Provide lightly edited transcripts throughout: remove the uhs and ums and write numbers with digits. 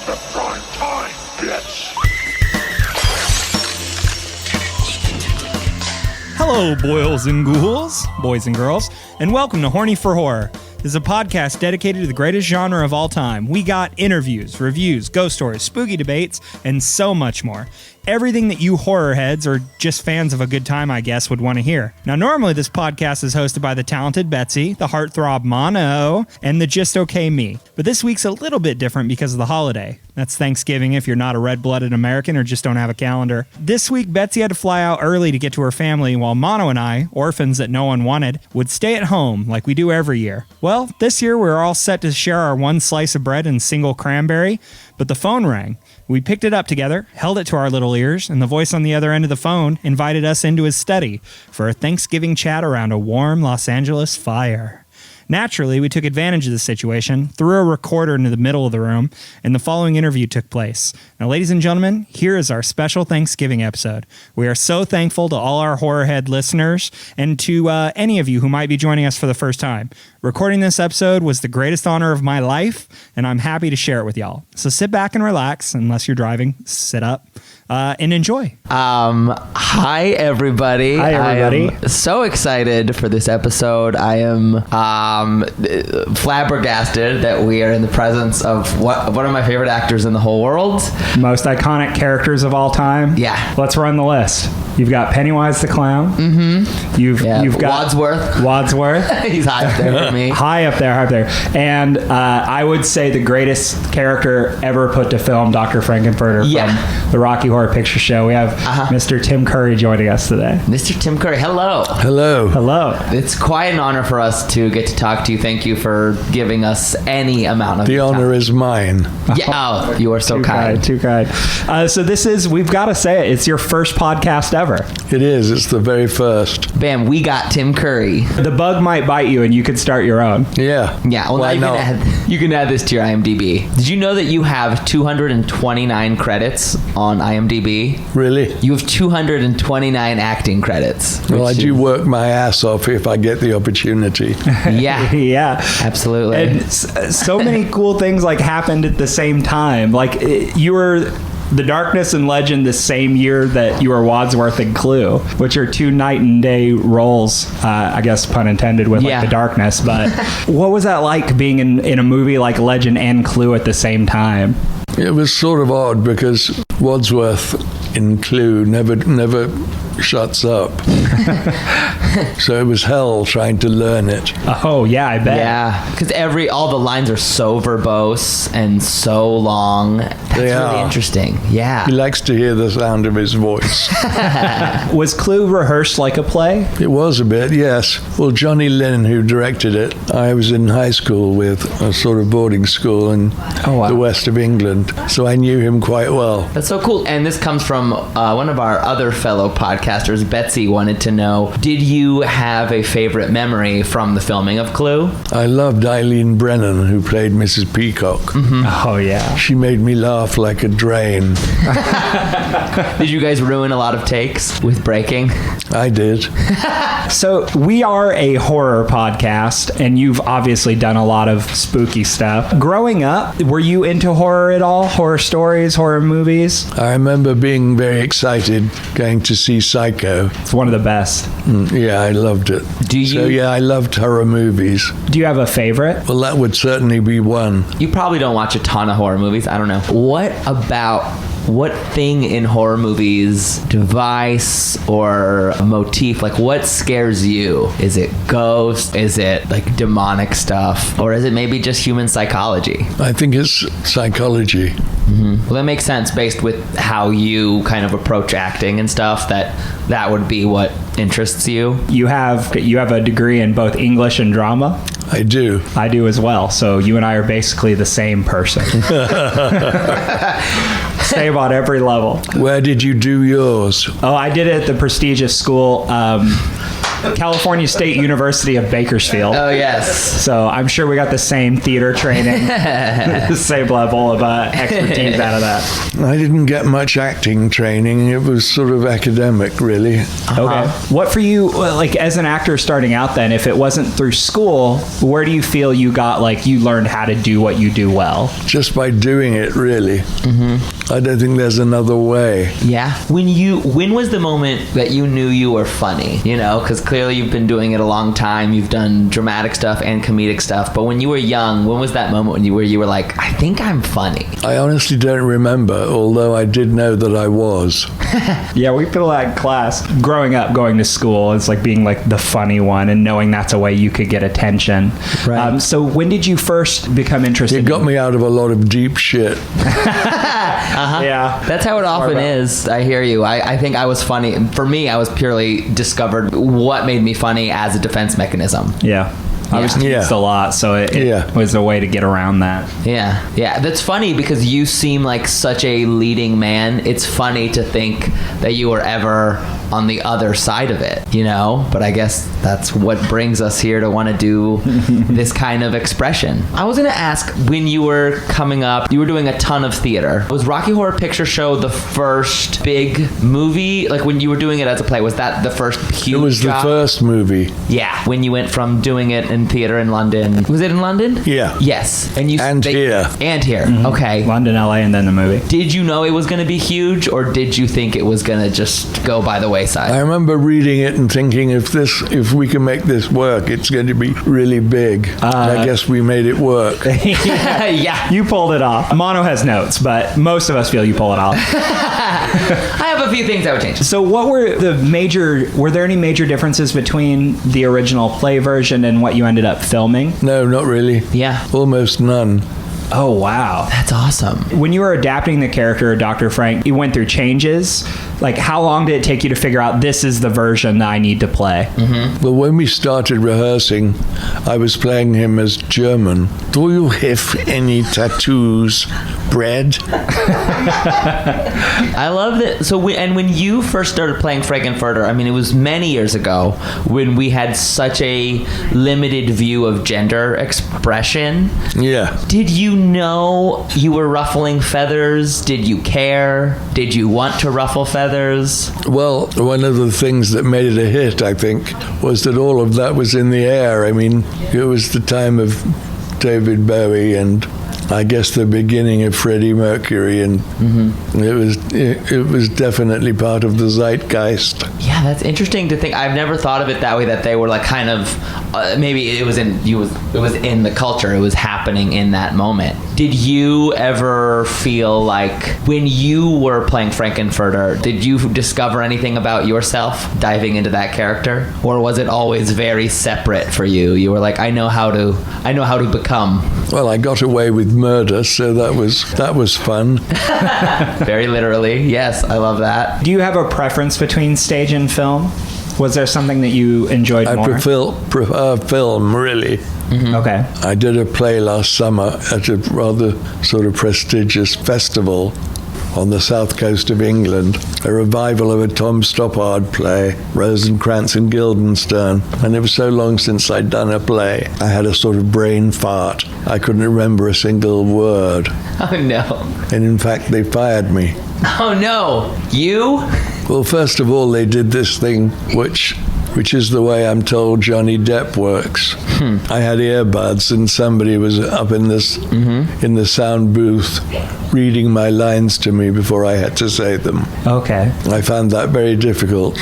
the prime time, bitch! Hello, boils and ghouls, boys and girls, and welcome to Horny for Horror. This is a podcast dedicated to the greatest genre of all time. We got interviews, reviews, ghost stories, spooky debates, and so much more. Everything that you horror heads, or just fans of a good time, I guess, would want to hear. Now, normally this podcast is hosted by the talented Betsy, the heartthrob Mono, and the just okay me. But this week's a little bit different because of the holiday. That's Thanksgiving if you're not a red-blooded American or just don't have a calendar. This week, Betsy had to fly out early to get to her family, while Mono and I, orphans that no one wanted, would stay at home like we do every year. Well, this year we're all set to share our one slice of bread and single cranberry, but the phone rang. We picked it up together, held it to our little ears, and the voice on the other end of the phone invited us into his study for a Thanksgiving chat around a warm Los Angeles fire. Naturally, we took advantage of the situation, threw a recorder into the middle of the room, and the following interview took place. Now, ladies and gentlemen, here is our special Thanksgiving episode. We are so thankful to all our Horrorhead listeners and to any of you who might be joining us for the first time. Recording this episode was the greatest honor of my life, and I'm happy to share it with y'all. So sit back and relax, unless you're driving, sit up, and enjoy. Hi, everybody. Hi, everybody. I am so excited for this episode. I am flabbergasted that we are in the presence of one of my favorite actors in the whole world. Most iconic characters of all time. Yeah. Let's run the list. You've got Pennywise the Clown. Mm-hmm. You've got Wadsworth. He's high up there for me. High up there. And I would say the greatest character ever put to film, Dr. Frankenfurter from the Rocky Horror Picture Show. We have Mr. Tim Curry joining us today. Mr. Tim Curry, hello. Hello. It's quite an honor for us to get to talk to you. Thank you for giving us any amount of The time. honor is mine. Yeah, you are so kind. Too kind. So this is, we've got to say it, it's your first podcast ever. It is. It's the very first. Bam, we got Tim Curry. The bug might bite you and you could start your own. Yeah. Yeah, well, Why now not? you can add this to your IMDb. Did you know that you have 229 credits on IMDb? Really? You have 229 acting credits. Well, I which do is- work my ass off if I get the opportunity. Yeah, Yeah. absolutely. And so many cool things like happened at the same time. Like you were The Darkness and Legend the same year that you were Wadsworth and Clue, which are two night and day roles, I guess pun intended with like The Darkness. But what was that like being in a movie like Legend and Clue at the same time? It was sort of odd because Wadsworth in Clue never shuts up. So it was hell trying to learn it. Oh yeah, I bet. Yeah, because all the lines are so verbose and so long. That's They really are. interesting. Yeah. He likes to hear the sound of his voice. Was Clue rehearsed like a play? It was a bit, yes. Well, Johnny Lynn, who directed it, I was in high school with a sort of boarding school in the west of England, so I knew him quite well. That's so cool. And this comes from one of our other fellow podcasters. Betsy wanted to know, did you have a favorite memory from the filming of Clue? I loved Eileen Brennan, who played Mrs. Peacock. Mm-hmm. Oh yeah. She made me laugh like a drain. Did you guys ruin a lot of takes with breaking? I did. So we are a horror podcast, and you've obviously done a lot of spooky stuff. Growing up, were you into horror at all? Horror stories, horror movies? I remember being very excited going to see Psycho. It's one of the best. Yeah, I loved it. Do you- I loved horror movies. Do you have a favorite? Well, that would certainly be one. You probably don't watch a ton of horror movies. I don't know. What thing in horror movies, device or motif, like what scares you? Is it ghosts? Is it like demonic stuff? Or is it maybe just human psychology? I think it's psychology. Well, that makes sense based with how you kind of approach acting and stuff, that would be what interests you. You have a degree in both English and drama. I do. I do as well. So you and I are basically the same person. Same on every level. Where did you do yours? Oh, I did it at the prestigious school. California State University of Bakersfield. Oh, yes. So I'm sure we got the same theater training, the same level of expertise out of that. I didn't get much acting training. It was sort of academic, really. Okay. What for you, like as an actor starting out then, if it wasn't through school, where do you feel you got, like, you learned how to do what you do well? Just by doing it, really. I don't think there's another way. Yeah. When was the moment that you knew you were funny? You know, because clearly you've been doing it a long time. You've done dramatic stuff and comedic stuff. But when you were young, when was that moment where you were like, I think I'm funny? I honestly don't remember, although I did know that I was. Yeah, we feel that in class. Growing up, going to school, it's like being like the funny one and knowing that's a way you could get attention. Right. So when did you first become interested? It got me out of a lot of deep shit. Yeah. That's how it often is. I hear you. I think I was funny. For me, I was purely discovered what made me funny as a defense mechanism. Yeah. I was teased a lot, so it was a way to get around that. Yeah. Yeah. That's funny because you seem like such a leading man. It's funny to think that you were ever on the other side of it, you know? But I guess that's what brings us here to want to do this kind of expression. I was going to ask, when you were coming up, you were doing a ton of theater. Was Rocky Horror Picture Show the first big movie? Like when you were doing it as a play, was that the first huge It was job? the first movie. Yeah. When you went from doing it in theater in London. Was it in London? Yeah. Yes. And here. And here. Okay. London, LA, and then the movie. Did you know it was going to be huge, or did you think it was going to just go by the wayside? I remember reading it and thinking, if we can make this work, it's going to be really big. I guess we made it work. Yeah. You pulled it off. Mono has notes, but most of us feel you pull it off. I have a few things I would change. So were there any major differences between the original play version and what you ended up filming? No, not really. Yeah. Almost none. Oh, wow. That's awesome. When you were adapting the character of Dr. Frank, you went through changes. Like, how long did it take you to figure out this is the version that I need to play? Well, when we started rehearsing, I was playing him as German. Do you have any tattoos, Brad? I love that. So, when you first started playing Frankenfurter, I mean, it was many years ago when we had such a limited view of gender expression. Yeah. Did you know you were ruffling feathers? Did you care? Did you want to ruffle feathers? Well, one of the things that made it a hit, I think, was that all of that was in the air. I mean, it was the time of David Bowie and I guess the beginning of Freddie Mercury, and it was definitely part of the zeitgeist. Yeah, that's interesting to think. I've never thought of it that way. That they were like kind of maybe it was in the culture. It was happening in that moment. Did you ever feel like when you were playing Frankenfurter, did you discover anything about yourself diving into that character, or was it always very separate for you? You were like, I know how to become. Well, I got away with murder, so that was fun. Very literally, yes, I love that. Do you have a preference between stage and film? Was there something that you enjoyed more? I prefer film, really. Okay. I did a play last summer at a rather sort of prestigious festival on the south coast of England, a revival of a Tom Stoppard play, Rosencrantz and Guildenstern. And it was so long since I'd done a play, I had a sort of brain fart. I couldn't remember a single word. Oh, no. And in fact, they fired me. Oh, no. You? Well, first of all, they did this thing which is the way I'm told Johnny Depp works. I had earbuds and somebody was up in the sound booth reading my lines to me before I had to say them. Okay. I found that very difficult,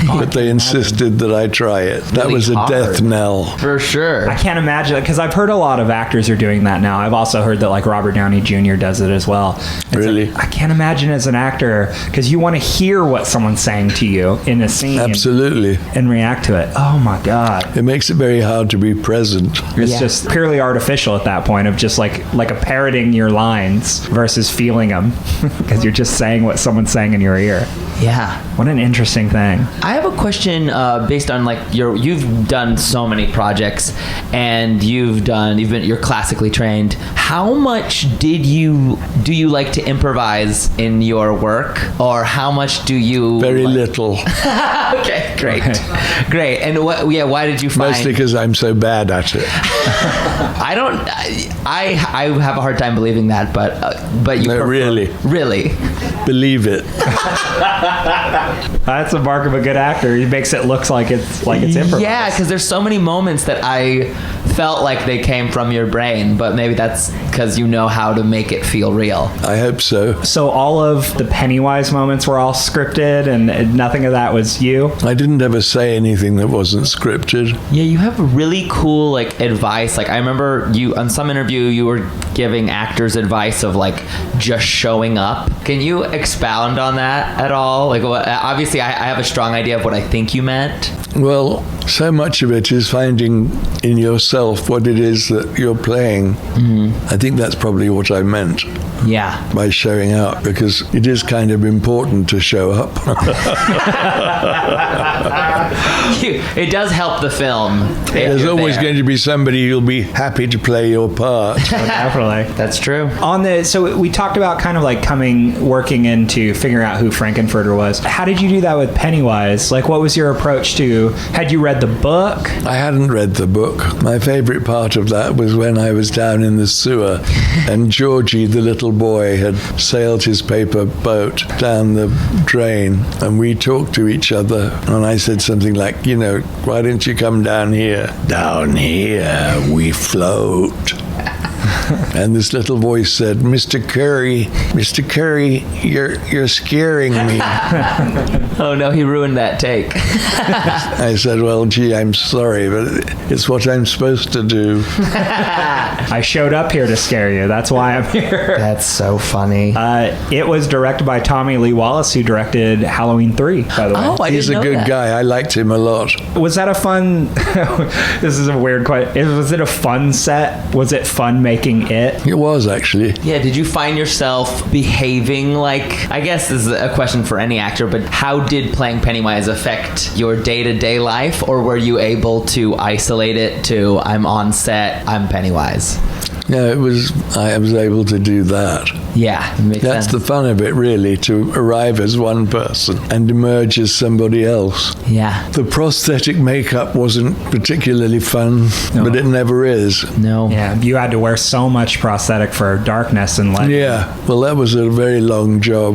but they insisted that I try it. That Really was a hard. death knell. For sure. I can't imagine, because I've heard a lot of actors are doing that now. I've also heard that like Robert Downey Jr. does it as well. It's Really? like, I can't imagine as an actor, because you want to hear what someone's saying to you in a scene. Absolutely. And react to it. Oh my God. It makes it very hard to be present. It's Yeah. just purely artificial at that point of just like a parroting your lines versus feeling them, because you're just saying what someone's saying in your ear. Yeah. What an interesting thing. I have a question based on like you've done so many projects and you're classically trained. How much do you like to improvise in your work, or how much do you Very little. Okay, great. Great. And why did you find... Mostly because I'm so bad at it. I have a hard time believing that, but you... No, really. Really? Believe it. That's a mark of a good actor. He makes it look like it's improvised. Yeah, because there's so many moments that I felt like they came from your brain, but maybe that's because you know how to make it feel real. I hope so. So all of the Pennywise moments were all scripted and nothing of that was you? I didn't ever say anything that wasn't scripted. Yeah, you have really cool advice. I remember you on some interview you were giving actors advice of just showing up. Can you expound on that at all? Obviously I have a strong idea of what I think you meant. Well, so much of it is finding in yourself what it is that you're playing. Mm-hmm. I think that's probably what I meant. Yeah. By showing up, because it is kind of important to show up. It does help the film. There's always going to be somebody who'll be happy to play your part. Definitely. That's true. So we talked about kind of working into figuring out who Frankenfurter was. How did you do that with Pennywise? What was your approach to, had you read the book? I hadn't read the book. My favorite part of that was when I was down in the sewer and Georgie, the little boy, had sailed his paper boat down the drain, and we talked to each other, and I said something like, why don't you come down here? Down here we float. And this little voice said, Mr. Curry, you're scaring me. Oh no, he ruined that take. I said, well, gee, I'm sorry, but it's what I'm supposed to do. I showed up here to scare you. That's why I'm here. That's so funny. It was directed by Tommy Lee Wallace, who directed Halloween 3, by the way. Oh, He's a good guy. I liked him a lot. Was that a fun... This is a weird question. Was it a fun set? Was it fun making it? It was, actually. Yeah, did you find yourself behaving I guess this is a question for any actor, but how did playing Pennywise affect your day-to-day life, or were you able to isolate it to, I'm on set, I'm Pennywise? Yeah, I was able to do that. Yeah, it makes That's sense. the fun of it, really, to arrive as one person and emerge as somebody else. Yeah. The prosthetic makeup wasn't particularly fun, but it never is. No. Yeah, you had to wear so much prosthetic for darkness and light. Yeah, well, that was a very long job.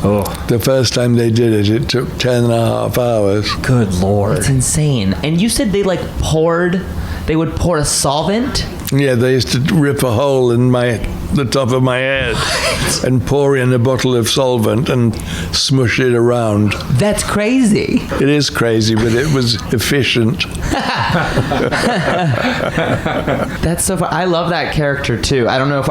Oh. The first time they did it, it took 10.5 hours. Good Lord. It's insane. And you said they they would pour a solvent? Yeah, they used to rip a hole in the top of my head and pour in a bottle of solvent and smush it around. That's crazy. It is crazy, but it was efficient. That's so fun. I love that character too. I don't know if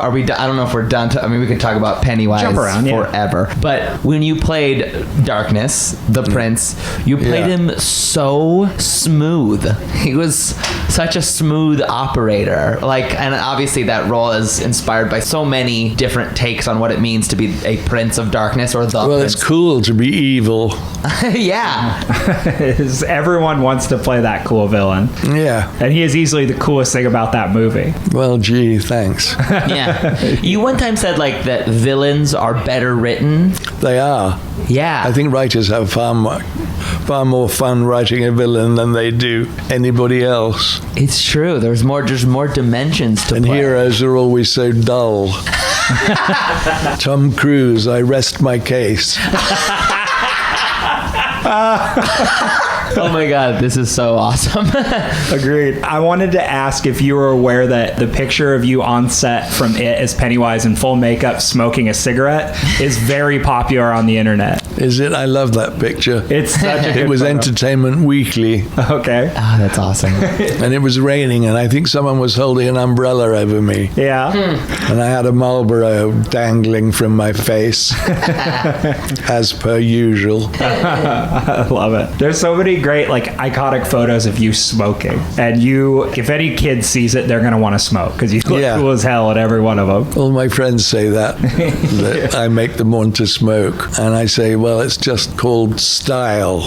we're done. We could talk about Pennywise Jump around, forever. Yeah. But when you played Darkness, the Prince, you played him so smooth. He was such a smooth operator. And obviously that role is inspired by so many different takes on what it means to be a Prince of Darkness or the Well, Prince. it's cool to be evil. Yeah. Everyone wants to play that cool villain. Yeah. And he is easily the coolest thing about that movie. Well, gee, thanks. Yeah. You one time said that villains are better written. They are. Yeah. I think writers have far more fun writing a villain than they do anybody else. It's true. There's more dimensions to And play. heroes are always so dull. Tom Cruise, I rest my case. Oh my God, this is so awesome. Agreed. I wanted to ask if you were aware that the picture of you on set from It as Pennywise in full makeup smoking a cigarette is very popular on the internet. Is it? I love that picture. It's such a good It was photo. Entertainment Weekly, Okay. Oh, that's awesome. and it was raining, and I think someone was holding an umbrella over me, Yeah. and I had a Marlboro dangling from my face, as per usual. I love it. There's so many great, iconic photos of you smoking. And if any kid sees it, they're going to want to smoke because you look Yeah. cool as hell at every one of them. All my friends say that I make them want to smoke, and I say, well, it's just called style.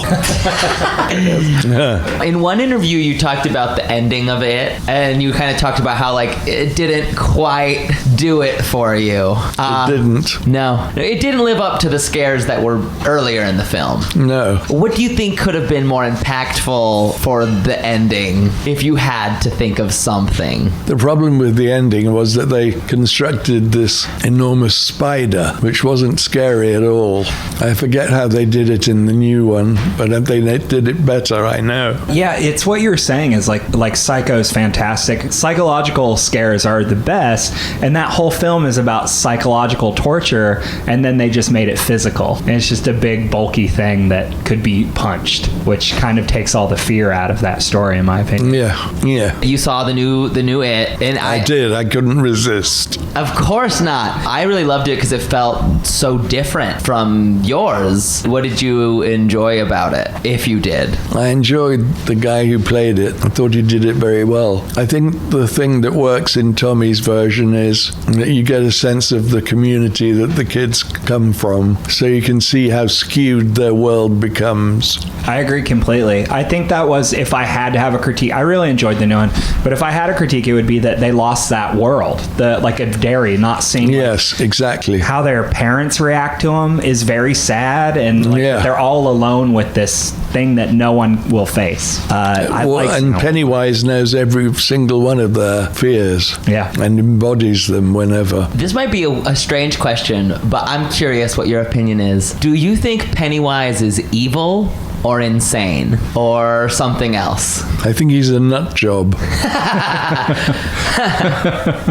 In one interview, you talked about the ending of it, and you kind of talked about how it didn't quite do it for you. It didn't. No, it didn't live up to the scares that were earlier in the film. No. What do you think could have been more impactful for the ending if you had to think of something? The problem with the ending was that they constructed this enormous spider, which wasn't scary at all. I forget how they did it in the new one, but they did it better, I know. Yeah, it's what you're saying is like Psycho's fantastic. Psychological scares are the best, and that whole film is about psychological torture, and then they just made it physical. And it's just a big, bulky thing that could be punched, which kind of takes all the fear out of that story, in my opinion. Yeah. You saw the new It, and I did. I couldn't resist. Of course not. I really loved it because it felt so different from yours. What did you enjoy about it, if you did? I enjoyed the guy who played it. I thought he did it very well. I think the thing that works in Tommy's version is that you get a sense of the community that the kids come from, so you can see how skewed their world becomes. I agree completely. I think that was, if I had to have a critique, I really enjoyed the new one, but if I had a critique, it would be that they lost that world, like of Derry, not seeing Yes, exactly. how their parents react to them is very sad, and they're all alone with this thing that no one will face. And Pennywise knows every single one of their fears, Yeah. and embodies them whenever. This might be a strange question, but I'm curious what your opinion is. Do you think Pennywise is evil or insane or something else? I think he's a nut job.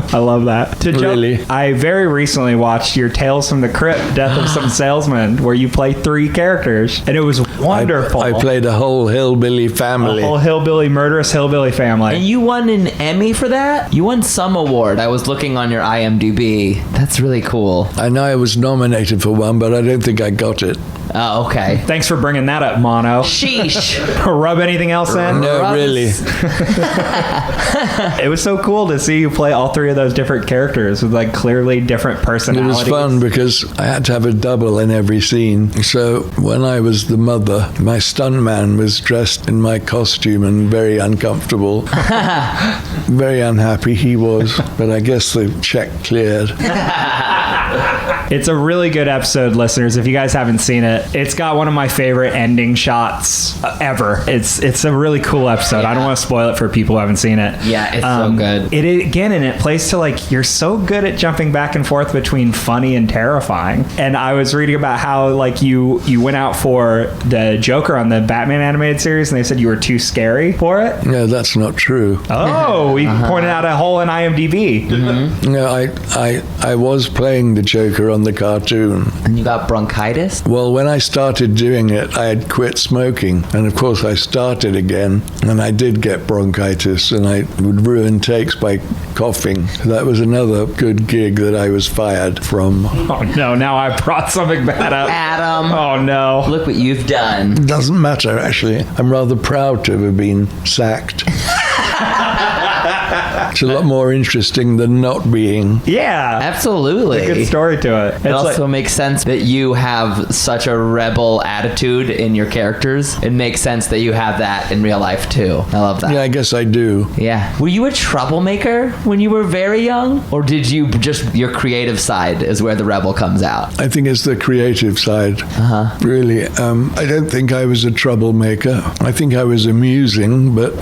I love that. Really? I very recently watched your Tales from the Crypt, Death of Some Salesman, where you play 3 characters, and it was wonderful. I played a whole hillbilly family. A whole murderous hillbilly family. And you won an Emmy for that? You won some award. I was looking on your IMDb. That's really cool. I know I was nominated for one, but I don't think I got it. Oh, okay. Thanks for bringing that up, Mono. Sheesh. Rub anything else in? No, really. It was so cool to see you play all 3 of those different characters with like clearly different It personalities. was fun because I had to have a double in every scene. So when I was the mother, my stuntman was dressed in my costume and very uncomfortable. Very unhappy he was, but I guess the check cleared. It's a really good episode, listeners. If you guys haven't seen it, it's got one of my favorite ending shots ever. It's a really cool episode. I don't want to spoil it for people who haven't seen it. Yeah, it's so good. It plays to like, you're so good at jumping back and forth between funny and terrifying. And I was reading about how like you went out for the Joker on the Batman animated series, and they said you were too scary for it. No, that's not true. Oh, we pointed out a hole in IMDb. Mm-hmm. No, I was playing the Joker on the cartoon. And you got bronchitis? Well, when I started doing it, I had quit smoking. And of course, I started again. And I did get bronchitis. And I would ruin takes by coughing. That was another good gig that I was fired from. Oh, no. Now I brought something bad up. Adam. Oh, no. Look what you've done. It doesn't matter, actually. I'm rather proud to have been sacked. It's a lot more interesting than not being. Yeah. Absolutely. There's a good story to it. It also makes sense that you have such a rebel attitude in your characters. It makes sense that you have that in real life too. I love that. Yeah, I guess I do. Yeah. Were you a troublemaker when you were very young? Or did you just, your creative side is where the rebel comes out? I think it's the creative side. Really. I don't think I was a troublemaker. I think I was amusing, but...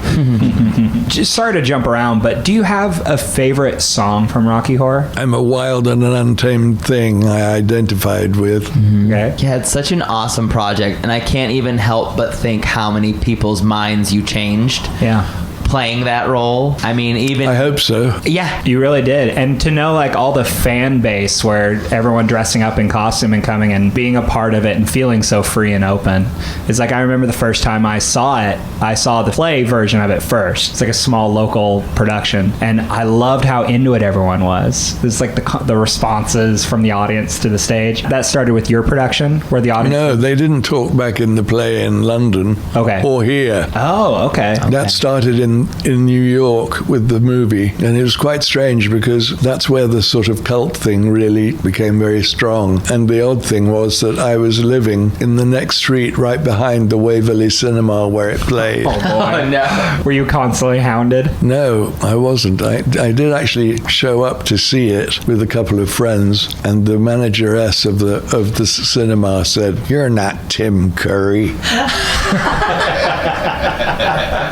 Just sorry to jump around, but do you have a favorite song from Rocky Horror? I'm a wild and an untamed thing I identified with. Okay. Yeah, it's such an awesome project, and I can't even help but think how many people's minds you changed. Yeah. Playing that role. I mean, even... I hope so. Yeah. You really did. And to know like all the fan base where everyone dressing up in costume and coming and being a part of it and feeling so free and open. It's like, I remember the first time I saw it, I saw the play version of it first. It's like a small local production. And I loved how into it everyone was. It's like the responses from the audience to the stage. That started with your production where the audience... No, they didn't talk back in the play in London. Okay. Or here. Oh, okay. That started in in New York with the movie, and it was quite strange because that's where the sort of cult thing really became very strong. And the odd thing was that I was living in the next street right behind the Waverly Cinema where it played. Oh, boy. Oh, no. Were you constantly hounded? No, I wasn't. I did actually show up to see it with a couple of friends, and the manageress of the cinema said, "You're not Tim Curry."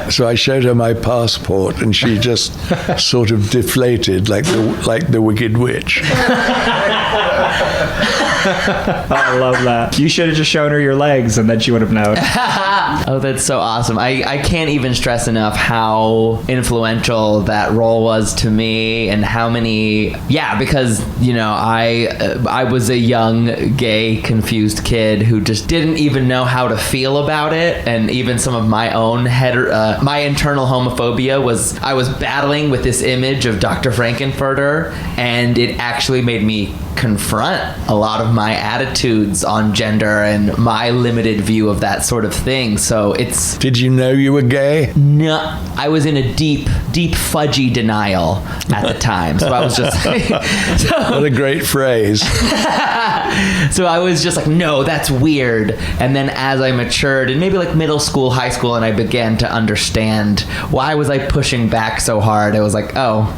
So I showed her my passport, and she just sort of deflated like the Wicked Witch. I love that. You should have just shown her your legs, and then she would have known. Oh, that's so awesome. I can't even stress enough how influential that role was to me, and how many, because, I was a young, gay, confused kid who just didn't even know how to feel about it, and even some of my own my internal homophobia I was battling with this image of Dr. Frankenfurter, and it actually made me confront a lot of my attitudes on gender and my limited view of that sort of thing. So it's... Did you know you were gay? No, I was in a deep fudgy denial at the time. So I was just... What a great phrase. So I was just like, no, that's weird. And then as I matured in maybe like middle school, high school, and I began to understand why was I pushing back so hard, I was like, oh,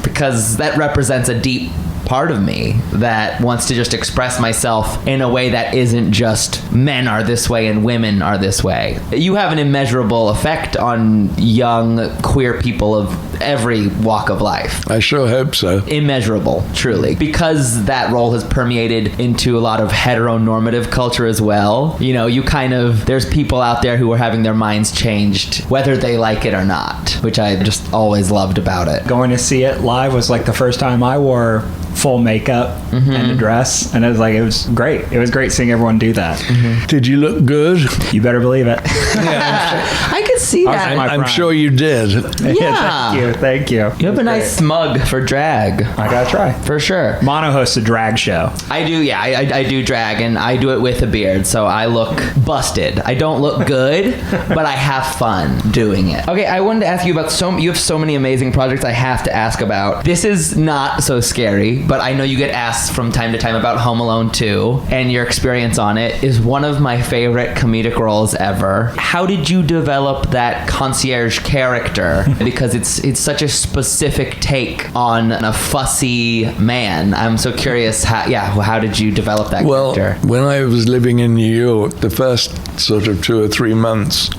because that represents a deep part of me that wants to just express myself in a way that isn't just men are this way and women are this way. You have an immeasurable effect on young queer people of every walk of life. I sure hope so. Immeasurable, truly. Because that role has permeated into a lot of heteronormative culture as well. There's people out there who are having their minds changed, whether they like it or not, which I just always loved about it. Going to see it live was like the first time I wore full makeup and a dress, and it was great. It was great seeing everyone do that. Did you look good? You better believe it. I could see that. I'm sure you did. Yeah. Thank you. You have a nice smug for drag. I gotta try. For sure. Mono hosts a drag show. I do, yeah. I do drag, and I do it with a beard, so I look busted. I don't look good, but I have fun doing it. Okay, I wanted to ask you about you have so many amazing projects I have to ask about. This is not so scary, but I know you get asked from time to time about Home Alone 2, and your experience on it is one of my favorite comedic roles ever. How did you develop that concierge character? Because it's such a specific take on a fussy man. I'm so curious, how did you develop that character? Well, when I was living in New York, the first sort of 2 or 3 months,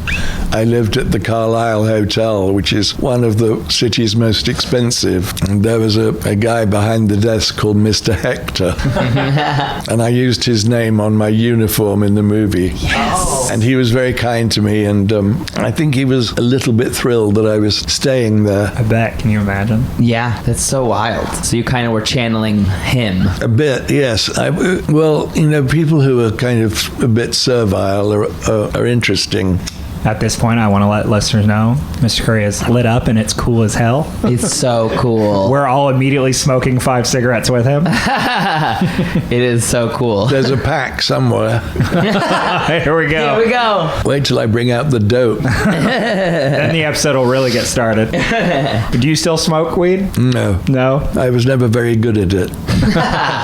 I lived at the Carlisle Hotel, which is one of the city's most expensive. And there was a guy behind the desk called Mr. Hector. And I used his name on my uniform in the movie. Yes. And he was very kind to me, and I think he was a little bit thrilled that I was staying there. I bet. Can you imagine? Yeah, that's so wild. So you kind of were channeling him. A bit, yes. People who are kind of a bit servile are interesting. At this point, I want to let listeners know Mr. Curry is lit up and it's cool as hell. It's so cool. We're all immediately smoking 5 cigarettes with him. It is so cool. There's a pack somewhere. Here we go. Here we go. Wait till I bring out the dope. Then the episode will really get started. Do you still smoke weed? No. No? I was never very good at it.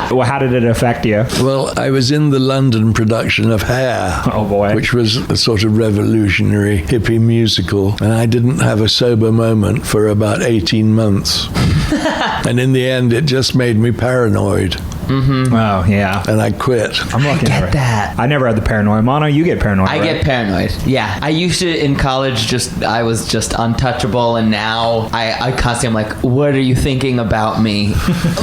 Well, how did it affect you? Well, I was in the London production of Hair. Oh, boy. Which was a sort of revolutionary hippie musical, and I didn't have a sober moment for about 18 months. And in the end, it just made me paranoid. Oh, yeah. And I quit. I'm looking Get at that. I never had the paranoia. Mono, you get paranoid, I right? get paranoid. Yeah. I used to, in college, I was just untouchable, and now I constantly am like, what are you thinking about me?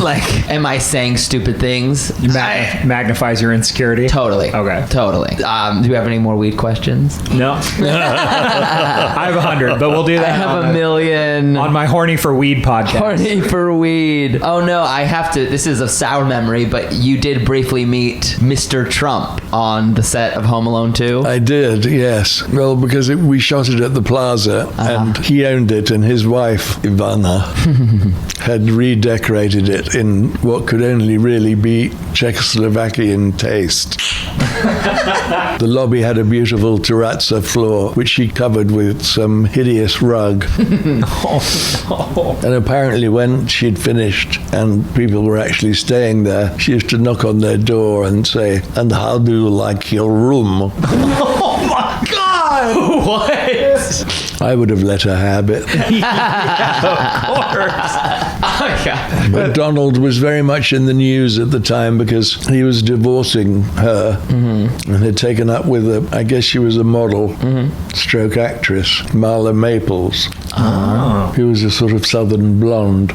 Like, am I saying stupid things? Magnifies your insecurity? Totally. Okay. Totally. Do you have any more weed questions? No. I have 100, but we'll do that. I have a million. On my Horny for Weed podcast. Horny for weed. Oh, no, I have to. This is a sour memory, but you did briefly meet Mr. Trump on the set of Home Alone 2. I did, yes. Well, because we shot it at the Plaza, and he owned it, and his wife, Ivana, had redecorated it in what could only really be Czechoslovakian taste. The lobby had a beautiful terrazza floor, which she covered with some hideous rug. And apparently when she'd finished and people were actually staying there, she used to knock on their door and say, "And how do you like your room?" Oh my God! What? I would have let her have it. Yeah, of course. Oh, yeah. But Donald was very much in the news at the time because he was divorcing her and had taken up with I guess she was a model, stroke actress, Marla Maples, who was a sort of southern blonde.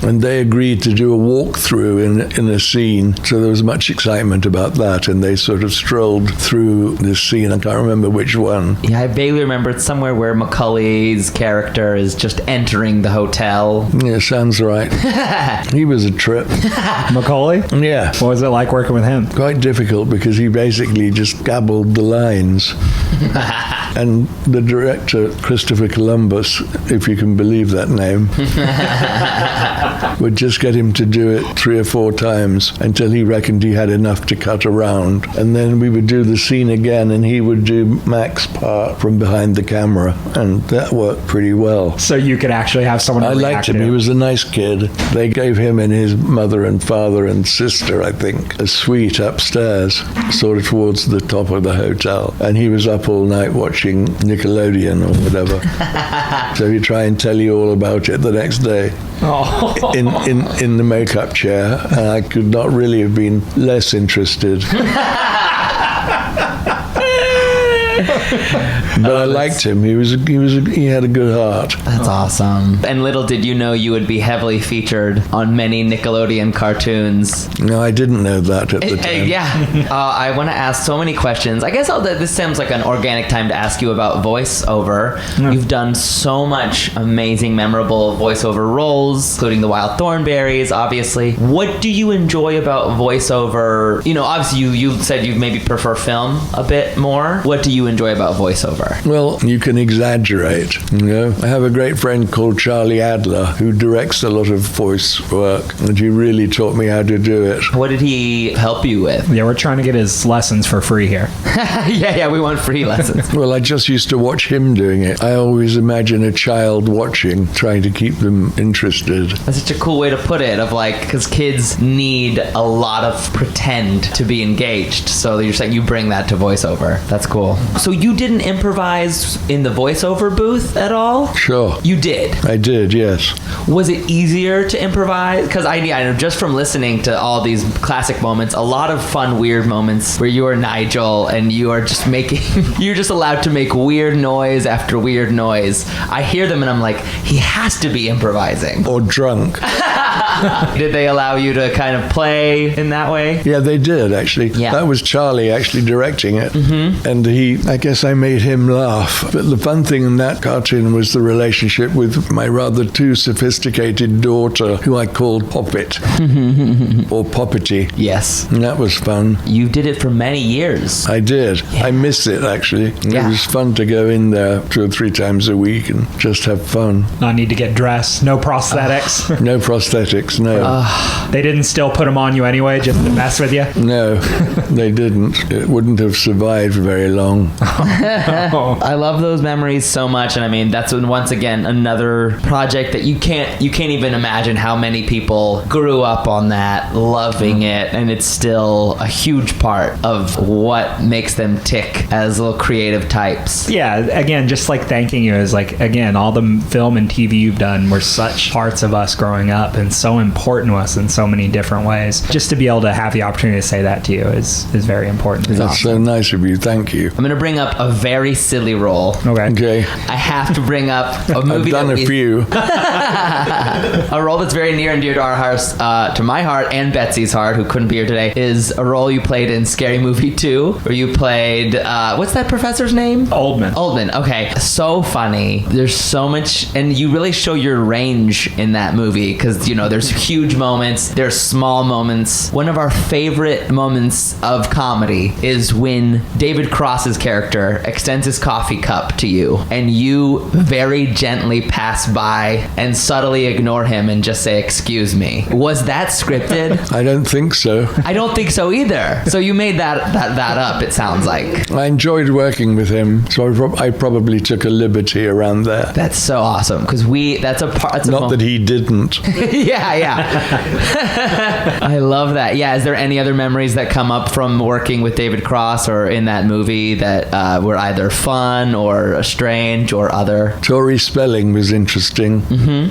And they agreed to do a walkthrough in a scene. So there was much excitement about that. And they sort of strolled through this scene. I can't remember which one. Yeah, I vaguely remember it's somewhere where Macaulay's character is just entering the hotel. Yeah, sounds right. He was a trip. Macaulay? Yeah. What was it like working with him? Quite difficult because he basically just gabbled the lines. And the director, Christopher Columbus, if you can believe that name, would just get him to do it 3 or 4 times until he reckoned he had enough to cut around. And then we would do the scene again and he would do Mac's part from behind the camera. And that worked pretty well. So you could actually have someone I liked him. He was a nice kid. They gave him and his mother and father and sister, I think, a suite upstairs, sort of towards the top of the hotel. And he was up all night watching Nickelodeon or whatever. So he'd try and tell you all about it the next day. In the makeup chair. And I could not really have been less interested. But I liked him. He had a good heart. That's awesome. And little did you know you would be heavily featured on many Nickelodeon cartoons. No, I didn't know that at the time. Yeah. I want to ask so many questions. I guess this sounds like an organic time to ask you about voiceover. You've done so much amazing, memorable voiceover roles, including the Wild Thornberrys, obviously. What do you enjoy about voiceover? You know, obviously you said you maybe prefer film a bit more. What do you enjoy about voiceover? Well, you can exaggerate, you know. I have a great friend called Charlie Adler who directs a lot of voice work, and he really taught me how to do it. What did he help you with? Yeah, we're trying to get his lessons for free here. Yeah, we want free lessons. Well, I just used to watch him doing it. I always imagine a child watching, trying to keep them interested. That's such a cool way to put it, of like, because kids need a lot of pretend to be engaged. So you're saying you bring that to voiceover. That's cool. So you didn't improvise in the voiceover booth at all? Sure. You did? I did, yes. Was it easier to improvise? Because I know just from listening to all these classic moments, a lot of fun, weird moments where you are Nigel and you are just you're just allowed to make weird noise after weird noise. I hear them and I'm like, he has to be improvising. Or drunk. Did they allow you to kind of play in that way? Yeah, they did, actually. Yeah. That was Charlie actually directing it. And I guess I made him laugh. But the fun thing in that cartoon was the relationship with my rather too sophisticated daughter, who I called Poppet. Or Poppety. Yes. And that was fun. You did it for many years. I did. Yeah. I miss it, actually. Yeah. It was fun to go in there 2 or 3 times a week and just have fun. Not need to get dressed. No prosthetics. No prosthetics, no. They didn't still put them on you anyway, just to mess with you? No, they didn't. It wouldn't have survived very long. I love those memories so much, and I mean that's once again another project that you can't even imagine how many people grew up on that, loving it, and it's still a huge part of what makes them tick as little creative types. Yeah, again, just like thanking you is like, again, all the film and TV you've done were such parts of us growing up and so important to us in so many different ways. Just to be able to have the opportunity to say that to you is very important. That's awesome. So nice of you. Thank you. I'm going to bring up a very silly role. Okay. I have to bring up a movie. I've done a few. A role that's very near and dear to our hearts, to my heart and Betsy's heart, who couldn't be here today, is a role you played in Scary Movie 2, where you played, what's that professor's name? Oldman, okay. So funny. There's so much, and you really show your range in that movie, because, you know, there's There's huge moments. There's small moments. One of our favorite moments of comedy is when David Cross's character extends his coffee cup to you, and you very gently pass by and subtly ignore him and just say, "Excuse me." Was that scripted? I don't think so. I don't think so either. So you made that up, it sounds like. I enjoyed working with him, so I probably took a liberty around there. That's so awesome, because that's a part. Not that he didn't. yeah. I love that. Yeah, is there any other memories that come up from working with David Cross or in that movie that were either fun or strange or other? Tori Spelling was interesting.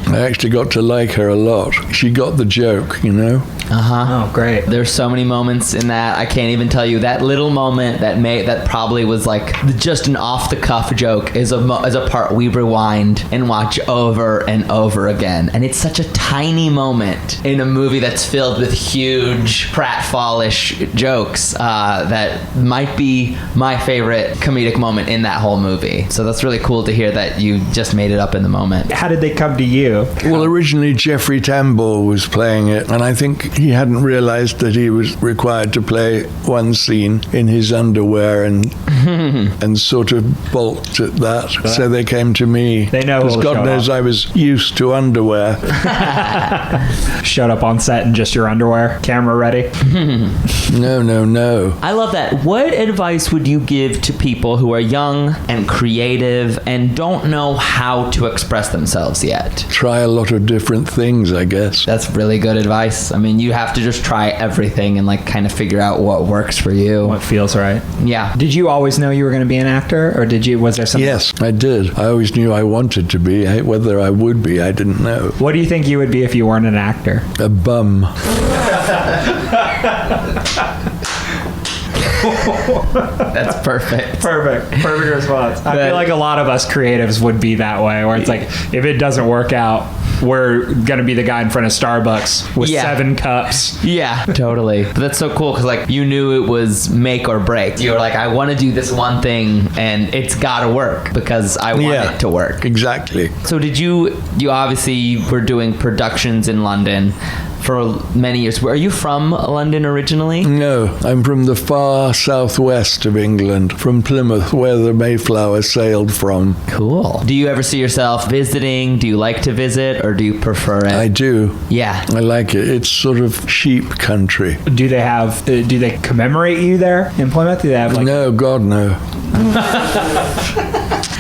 I actually got to like her a lot. She got the joke, you know? Oh, great. There's so many moments in that. I can't even tell you. That little moment that probably was like just an off-the-cuff joke is a part we rewind and watch over and over again. And it's such a tiny moment in a movie that's filled with huge pratfallish jokes that might be my favorite comedic moment in that whole movie. So that's really cool to hear that you just made it up in the moment. How did they come to you? Well, originally Jeffrey Tambor was playing it, and I think he hadn't realized that he was required to play one scene in his underwear and sort of balked at that. So they came to me. They know because God knows I was used to underwear. Showed up on set in just your underwear, camera ready. No. I love that. What advice would you give to people who are young and creative and don't know how to express themselves yet? Try a lot of different things, I guess. That's really good advice. I mean, you have to just try everything and like kind of figure out what works for you. What feels right. Yeah. Did you always know you were going to be an actor, or was there something? Yes, I did. I always knew I wanted to be. Whether I would be, I didn't know. What do you think you would be if you weren't an actor? A bum. That's perfect. Perfect response. I feel like a lot of us creatives would be that way, where it's like, if it doesn't work out, we're gonna be the guy in front of Starbucks with 7 cups. Yeah, totally. But that's so cool, because like you knew it was make or break. You were like, I want to do this one thing and it's gotta work because I want it to work. Exactly. So did you obviously were doing productions in London for many years. Are you from London originally? No, I'm from the far southwest of England, from Plymouth, where the Mayflower sailed from. Cool. Do you ever see yourself visiting? Do you like to visit, or do you prefer it? I do. Yeah. I like it. It's sort of sheep country. Do they commemorate you there in Plymouth? Do they have No, God, no.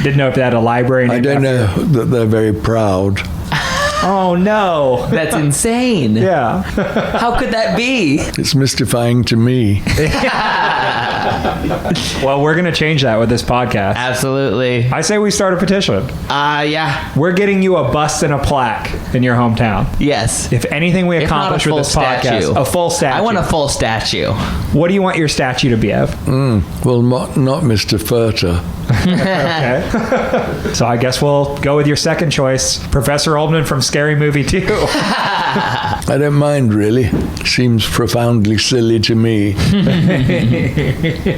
Didn't know if they had a library. I don't know that they're very proud. Oh, no. That's insane. Yeah. How could that be? It's mystifying to me. Well, we're going to change that with this podcast. Absolutely. I say we start a petition. Yeah. We're getting you a bust and a plaque in your hometown. Yes. If anything we accomplish with this podcast, a full statue. I want a full statue. What do you want your statue to be of? Well, not Mr. Furter. Okay. So I guess we'll go with your second choice, Professor Oldman from Scary Movie 2. I don't mind, really. Seems profoundly silly to me.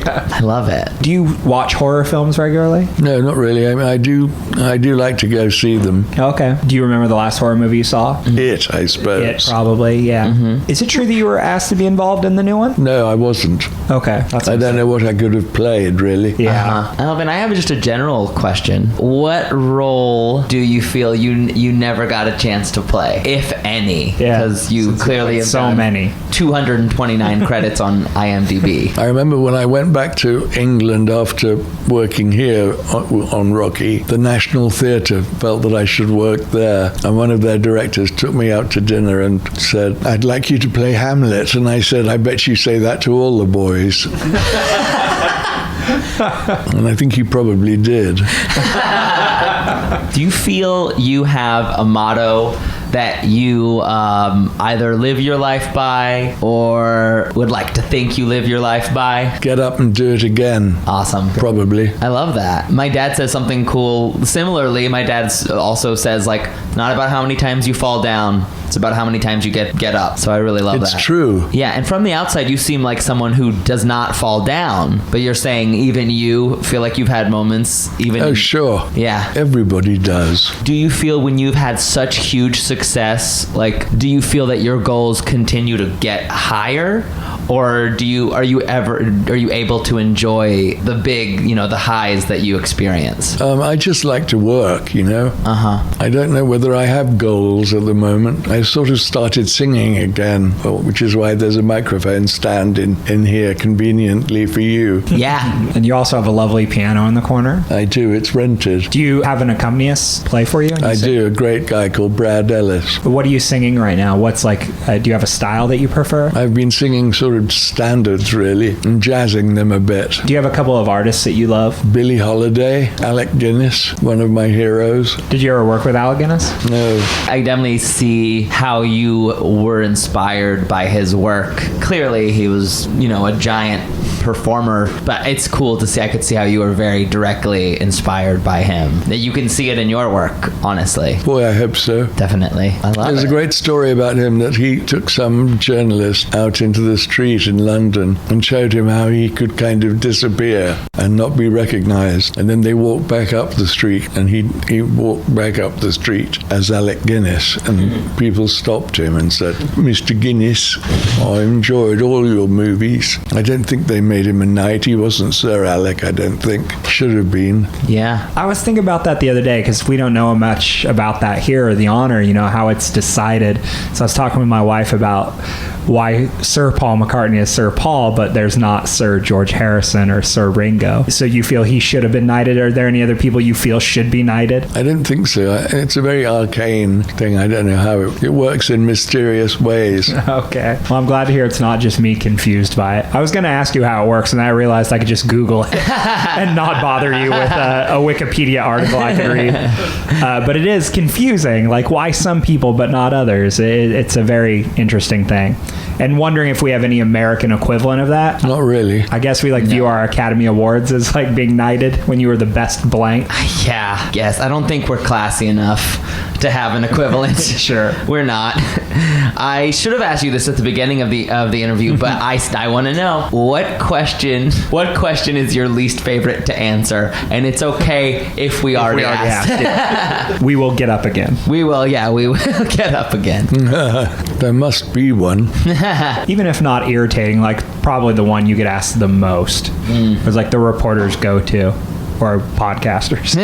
I love it. Do you watch horror films regularly? No, not really. I mean, I do like to go see them. Okay. Do you remember the last horror movie you saw? It, I suppose. It, probably, yeah. Mm-hmm. Is it true that you were asked to be involved in the new one? No, I wasn't. Okay. I don't know what I could have played, really. Yeah. Alvin, I have just a general question. What role do you feel you never got a chance to play, if any? Yeah. Because you clearly have so done many. 229 credits on IMDb. I remember when I went back to England after working here on Rocky, the National Theatre felt that I should work there. And one of their directors took me out to dinner and said, "I'd like you to play Hamlet." And I said, "I bet you say that to all the boys." And I think he probably did. Do you feel you have a motto that you either live your life by or would like to think you live your life by? Get up and do it again. Awesome. Probably. I love that. My dad says something cool. Similarly, my dad also says, like, not about how many times you fall down, it's about how many times you get up. So I really love that. It's true. Yeah, and from the outside, you seem like someone who does not fall down. But you're saying even you feel like you've had moments. Oh, sure. Yeah. Everybody does. Do you feel when you've had such huge success success, like, do you feel that your goals continue to get higher? Or are you able to enjoy the big, the highs that you experience? I just like to work, I don't know whether I have goals at the moment. I sort of started singing again, which is why there's a microphone stand in here conveniently for you. Yeah. And you also have a lovely piano in the corner. I do. It's rented. Do you have an accompanist play for you? I do. A great guy called Brad Ellis. What are you singing right now? What's do you have a style that you prefer? I've been singing sort of standards, really, and jazzing them a bit. Do you have a couple of artists that you love? Billie Holiday, Alec Guinness, one of my heroes. Did you ever work with Alec Guinness? No. I definitely see how you were inspired by his work. Clearly, he was, a giant performer, but it's cool to see. I could see how you were very directly inspired by him. That you can see it in your work, honestly. Boy, I hope so. Definitely. I love it. There's a great story about him that he took some journalist out into the street in London and showed him how he could kind of disappear and not be recognized. And then they walked back up the street, and he walked back up the street as Alec Guinness, and people stopped him and said, "Mr. Guinness, I enjoyed all your movies." I don't think they made him a knight. He wasn't Sir Alec, I don't think. Should have been. Yeah. I was thinking about that the other day because we don't know much about that here, or the honor, how it's decided. So I was talking with my wife about why Sir Paul McCartney is Sir Paul, but there's not Sir George Harrison or Sir Ringo. So you feel he should have been knighted? Are there any other people you feel should be knighted? I don't think so. It's a very arcane thing. I don't know how it works in mysterious ways. Okay. Well, I'm glad to hear it's not just me confused by it. I was going to ask you how it works, and I realized I could just Google it and not bother you with a Wikipedia article I could read. But it is confusing, like why some people but not others. It's a very interesting thing. And wondering if we have any American equivalent of that. Not really. I guess we view our Academy Awards as being knighted when you were the best blank. Yeah. Yes. I don't think we're classy enough to have an equivalent. Sure. We're not. I should have asked you this at the beginning of the interview, but I want to know what question is your least favorite to answer, and it's okay if we already asked. We will get up again. We will get up again. There must be one. Even if not irritating, probably the one you get asked the most was the reporters go to. Or podcasters.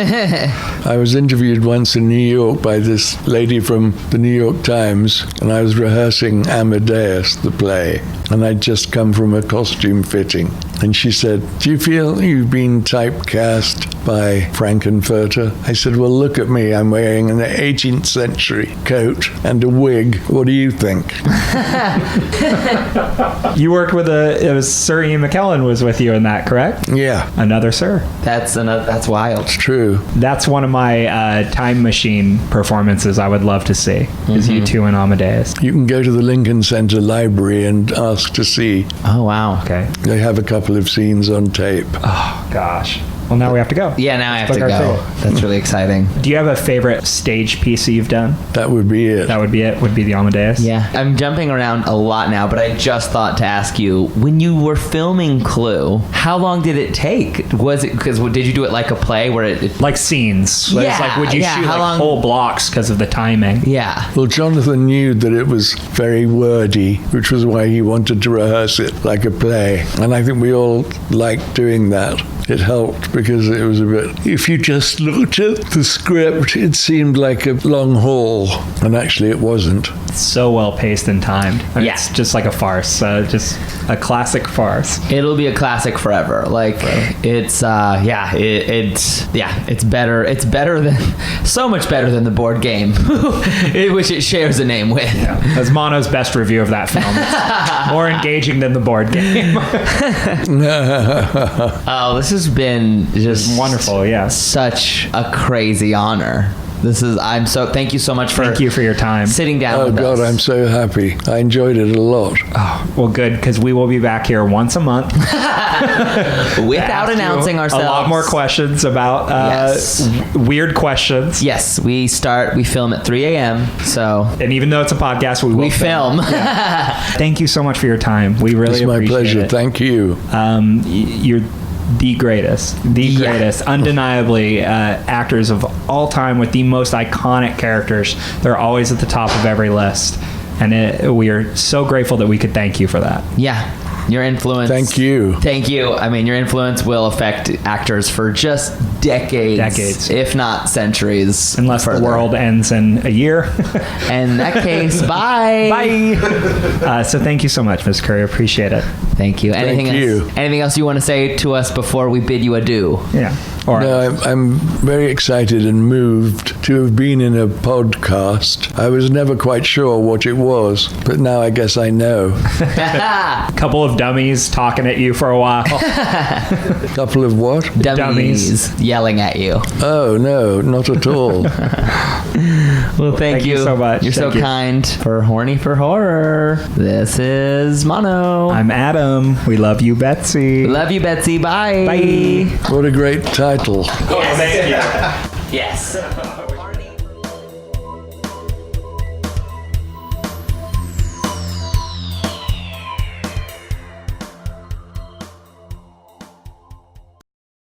I was interviewed once in New York by this lady from the New York Times, and I was rehearsing Amadeus, the play, and I'd just come from a costume fitting. And she said, "Do you feel you've been typecast by Frankenfurter?" I said, "Well, look at me. I'm wearing an 18th century coat and a wig. What do you think?" You worked with it was Sir Ian McKellen was with you in that, correct? Yeah. Another Sir. That's wild. It's true. That's one of my time machine performances I would love to see, is you two in Amadeus. You can go to the Lincoln Center Library and ask to see. Oh, wow. Okay. They have a couple of scenes on tape. Oh, gosh. Well, now we have to go. Yeah, now I have Book to our go. ticket. That's really exciting. Do you have a favorite stage piece that you've done? That would be it. That would be it, would be the Amadeus? Yeah. I'm jumping around a lot now, but I just thought to ask you, when you were filming Clue, how long did it take? Was it, because did you do it like a play where it Like scenes. Yeah, Would you shoot how long? whole blocks because of the timing? Yeah. Well, Jonathan knew that it was very wordy, which was why he wanted to rehearse it like a play. And I think we all liked doing that. It helped because it was a bit, if you just looked at the script, it seemed like a long haul. And actually it wasn't. It's so well paced and timed. I mean, Yeah. It's just like a farce, just a classic farce. It'll be a classic forever. It's better. It's better than, so much better than the board game, which it shares a name with. Yeah. That's Mono's best review of that film. It's more engaging than the board game. Oh, this has been just wonderful, yeah. Such a crazy honor. Thank you so much for Thank you for your time. sitting down Oh, with God, us. I'm so happy. I enjoyed it a lot. Oh, well, good, because we will be back here once a month. Without announcing ourselves. A lot more questions about Yes. weird questions. Yes, we film at 3 a.m. So And even though it's a podcast, we will film. Thank you so much for your time. We really It's my appreciate pleasure. it. Thank you. You're the greatest, undeniably actors of all time with the most iconic characters. They're always at the top of every list. And we are so grateful that we could thank you for that. Yeah. Your influence. Thank you. Thank you. I mean, your influence will affect actors for just decades, if not centuries. Unless the world ends in a year. In that case, bye. Bye. So thank you so much, Ms. Curry. Appreciate it. Thank you. Thank you. Anything else you want to say to us before we bid you adieu? Yeah. No, I'm very excited and moved to have been in a podcast. I was never quite sure what it was, but now I guess I know. Couple of dummies talking at you for a while. Couple of what? Dummies yelling at you. Oh, no, not at all. Well, thank you so much. You're so kind. For Horny for Horror, this is Mono. I'm Adam. We love you, Betsy. Love you, Betsy. Bye. Bye. What a great title. Yes. Yes.